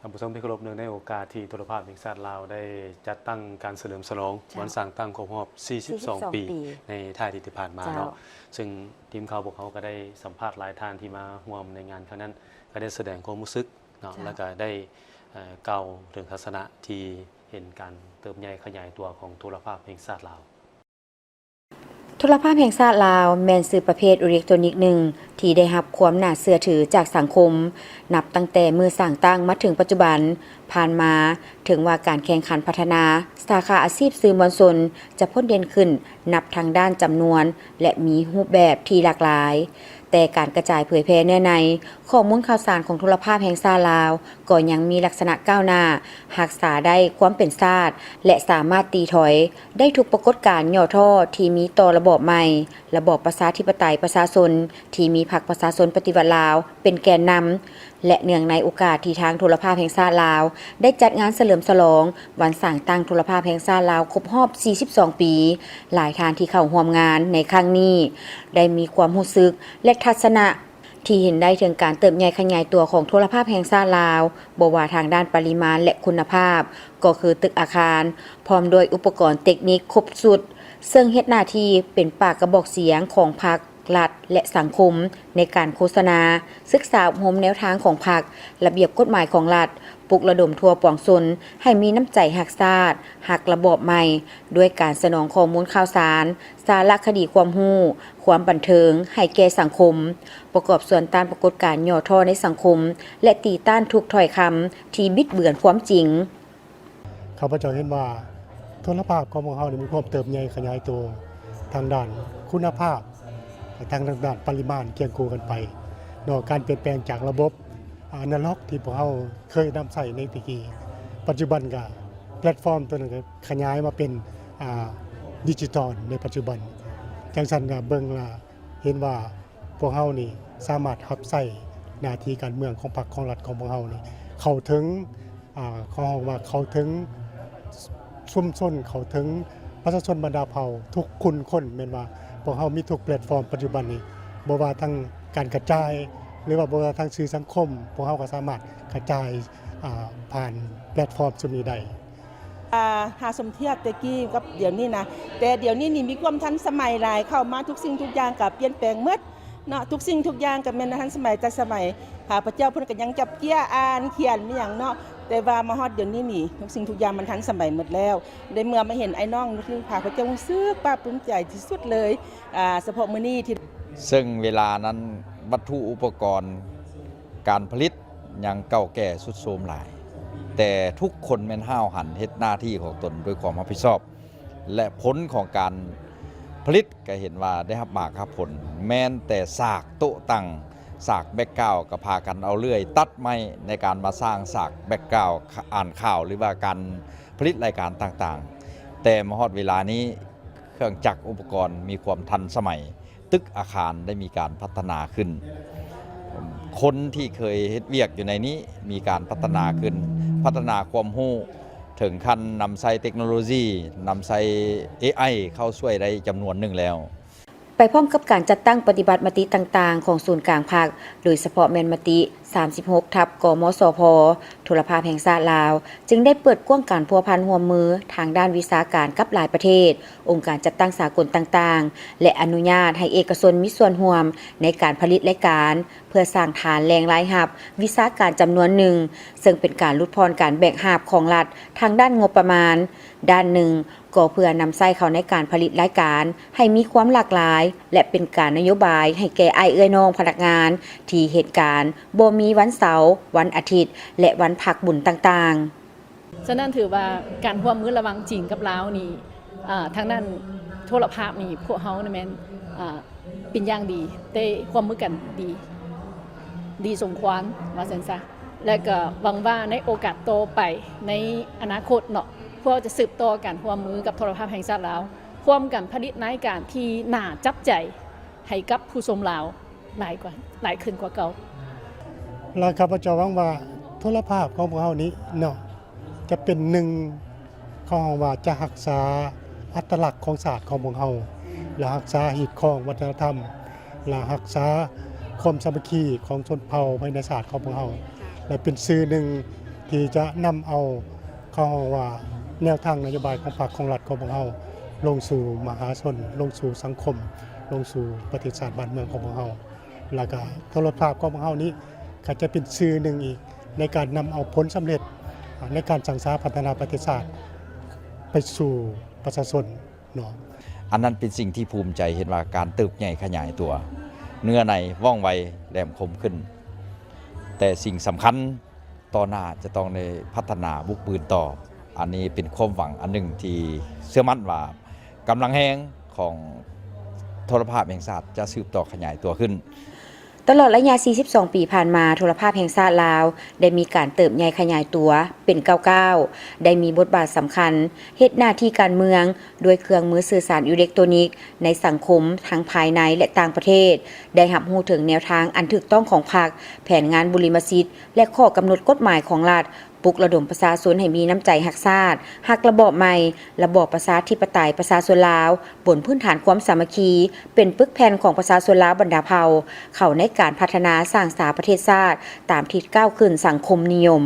ท่านผู้ชมที่เคารพเนื่องในโอกาสที่โทรภาพแห่งชาติลาวได้จัดตั้งการเฉลิมฉลองวันสร้างตั้งครบรอบ 42 ปีในท้ายที่ผ่านมาเนาะซึ่งทีมข่าวพวกเขาก็ได้สัมภาษณ์หลายท่านที่มาร่วมในงานครั้งนั้นก็ได้แสดงความรู้สึกเนาะแล้วก็ได้เก่าถึงทัศนะที่เห็นการเติบใหญ่ขยายตัวของโทรภาพแห่งชาติลาวโทรภาพแห่งชาติลาวแม่นสื่อประเภทอิเล็กทรอนิกส์หนึ่งที่ได้รับความน่าเชื่อถือจากสังคมนับตั้งแต่มือสร้างตั้งมาถึงปัจจุบันผ่านมาถึงว่าการแข่งขันพัฒนาสาขาอาชีพสื่อมวลชนจะพ้นเด่นขึ้นนับทางด้านจำนวนและมีรูปแบบที่หลากหลายแต่การกระจายเผยแพร่เนื้อในข้อมูลข่าวสารของโทรภาพแห่งชาติลาวก็ยังมีลักษณะก้าวหน้ารักษาได้ความเป็นชาติและสามารถตีถอยได้ทุกปรากฏการณ์ย่อท่อที่มีต่อระบอบใหม่ระบอบประชาธิปไตยประชาชนที่มีพรรคประชาชนปฏิวัติลาวเป็นแกนนำและเนื่องในโอกาสที่ทางโทรภาพแห่งชาติลาวได้จัดงานเฉลิมฉลองวันสร้างตั้งโทรภาพแห่งชาติลาวครบรอบ 42 ปีหลายท่านที่เข้าร่วมงานในครั้งนี้ได้มีความรู้สึกและทัศนะที่เห็นได้ถึงการเติบใหญ่ขยายตัวของโทรภาพแห่งชาติลาวบ่ว่าทางด้านปริมาณและคุณภาพก็คือตึกอาคารพร้อมด้วยอุปกรณ์เทคนิคครบสุดซึ่งเฮ็ดหน้าที่เป็นปากกระบอกเสียงของพรรครัฐและสังคมในการโฆษณาศึกษาอบรมแนวทางของพรรคระเบียบกฎหมายของรัฐปลุกระดมทั่วปวงชนให้มีน้ำใจรักชาติรักระบอบใหม่ด้วยการสนองข้อมูลข่าวสารสารคดีความรู้ความบันเทิงให้แก่สังคมประกอบส่วนต้านปรากฏการณ์ย่อท่อในสังคมและตีต้านทุกถ้อยคำที่บิดเบือนความจริงข้าพเจ้าเห็นว่าโทรภาพของพวกเรามีความเติบใหญ่ขยายตัวทางด้านคุณภาพทางด้านปริมาณเคียงคู่กันไปนอกการเปลี่ยนแปลงจากระบบอนาล็อกที่พวกเราเคยนำใช้ในตะกี้ปัจจุบันก็แพลตฟอร์มตัวนึงขยายมาเป็นดิจิตอลในปัจจุบันจังซั่นก็เบิ่งละเห็นว่าพวกเรานี่สามารถรับใช้หน้าที่การเมืองของพรรคของรัฐของพวกเรานี่เข้าถึงเข้าถึงชุมชนเข้าถึงประชาชนบรรดาเผ่าทุกคนแม่นว่าพวกเรามีทุกแพลตฟอร์มปัจจุบันนี้บ่ว่าทั้งการกระจายหรือว่าบ่ว่าทั้งสื่อสังคมพวกเราก็สามารถกระจายผ่านแพลตฟอร์มซุนี้ได้หาสมเทียบตะกี้กับเดี๋ยวนี้นะแต่เดี๋ยวนี้นี่มีความทันสมัยหลายเข้ามาทุกสิ่งทุกอย่างกับเปลี่ยนแปลงหมดเนาะทุกสิ่งทุกอย่างกับแม่นทันสมัยแต่สมัยข้าพเจ้าเพิ่นก็ยังจับเกี้ยอ่านเขียนมีหยังเนาะแต่ว่ามาฮอดเดี๋ยวนี้นี่ทุกสิ่งทุกอย่างมันทันสมัยหมดแล้วได้เมื่อมาเห็นไอ้น้องคือข้าพเจ้ารู้สึกปลาปลื้มใจที่สุดเลยเฉพาะมื้อนี้ที่ซึ่งเวลานั้นวัตถุอุปกรณ์การผลิตยังเก่าแก่สุดโทรมหลายแต่ทุกคนแม่นห้าวหันเฮ็ดหน้าที่ของตนด้วยความรับผิดชอบและผลของการผลิตก็เห็นว่าได้รับมากครับผลแม้นแต่สากโต๊ะตั้งสากแบ็กกราวด์ก็พากันเอาเลื่อยตัดไม้ในการมาสร้างสากแบ็กกราวด์อ่านข่าวหรือว่าการผลิตรายการต่างๆแต่มาฮอดเวลานี้เครื่องจักรอุปกรณ์มีความทันสมัยตึกอาคารได้มีการพัฒนาขึ้นคนที่เคยเฮ็ดเวียกอยู่ในนี้มีการพัฒนาขึ้นพัฒนาความรู้ถึงขั้นนำใช้เทคโนโลยีนำใช้ AI เข้าช่วยได้จำนวนหนึ่งแล้วไปพร้อมกับการจัดตั้งปฏิบัติมติต่างๆของศูนย์กลางภาคโดยเฉพาะแม่นมติ36/กมสพโทรภาพแห่งชาติลาวจึงได้เปิดกว้างการพัวพันร่วมมือทางด้านวิชาการกับหลายประเทศองค์การจัดตั้งสากลต่างๆและอนุญาตให้เอกชนมีส่วนร่วมในการผลิตรายการเพื่อสร้างฐานแรงรายรับวิชาการจำนวนหนึ่งซึ่งเป็นการลดพรการแบ่งรับของรัฐทางด้านงบประมาณด้านหนึ่งก็เพื่อนำใช้เข้าในการผลิตรายการให้มีความหลากหลายและเป็นการนโยบายให้แก่อ้ายเอื้อยน้องพนักงานที่เหตุการณ์บ่มีวันเสาร์วันอาทิตย์และวันพักบุญต่างๆฉะนั้นถือว่าการร่วมมือระหว่างจีนกับลาวนี่ทางด้านโทรภาพนี่พวกเฮานี่แม่นเป็นอย่างดีแต่ร่วมมือกันดีสมควรว่าซั่นซะและก็หวังว่าในโอกาสต่อไปในอนาคตเนาะพวกจะสืบต่อกันร่วมมือกับโทรภาพแห่งชาติลาวร่วมกันผลิตรายการที่น่าจับใจให้กับผู้ชมลาวหลายขึ้นกว่าเก่าแล้วข้าพเจ้าหวังว่าโทรภาพของพวกเรานี้เนาะจะเป็นหนึ่งของว่าจะรักษาอัตลักษณ์ของศาสตร์ของพวกเราและรักษาหีบของวัฒนธรรมและรักษาความสามัคคีของชนเผ่าภายในศาสตร์ของพวกเราและเป็นสื่อหนึ่ง ที่จะนำเอาเข้าว่าแนวทางนโยบายของพรรคของรัฐของพวกเราลงสู่มหาชนลงสู่สังคมลงสู่ประเทศชาติบ้านเมืองของพวกเราแล้วก็โทรภาพของพวกเรานี้ก็จะเป็นสื่อหนึ่งอีกในการนำเอาผลสำเร็จในการสร้างสรรค์พัฒนาประเทศชาติไปสู่ประชาชนเนาะ อันนั้นเป็นสิ่งที่ภูมิใจเห็นว่าการเติบใหญ่ขยายตัว เนื้อในว่องไวแหลมคมขึ้น แต่สิ่งสำคัญต่อหน้าจะต้องในพัฒนาบุกบืนต่อ อันนี้เป็นความหวังอันหนึ่งที่เชื่อมั่นว่ากำลังแห้งของโทรภาพแห่งชาติจะสืบต่อขยายตัวขึ้น ตลอดระยะ 42 ปีผ่านมาโทรภาพแห่งชาติลาวได้มีการเติบใหญ่ขยายตัวเป็นก้าวๆได้มีบทบาทสำคัญเฮ็ดหน้าที่การเมืองด้วยเครื่องมือสื่อสารอิเล็กทรอนิกส์ในสังคมทั้งภายในและต่างประเทศได้รับรู้ถึงแนวทางอันถูกต้องของพรรคแผนงานบุริมสิทธิ์และข้อกำหนดกฎหมายของรัฐปลุกระดมประชาชนให้มีน้ำใจรักชาติรักระบอบใหม่ระบอบประชาธิปไตยประชาชนลาวบนพื้นฐานความสามัคคีเป็นปึกแผ่นของประชาชนลาวบรรดาเผ่าเข้าในการพัฒนาสร้างสรรค์ประเทศชาติตามที่ก้าวขึ้นสังคมนิยม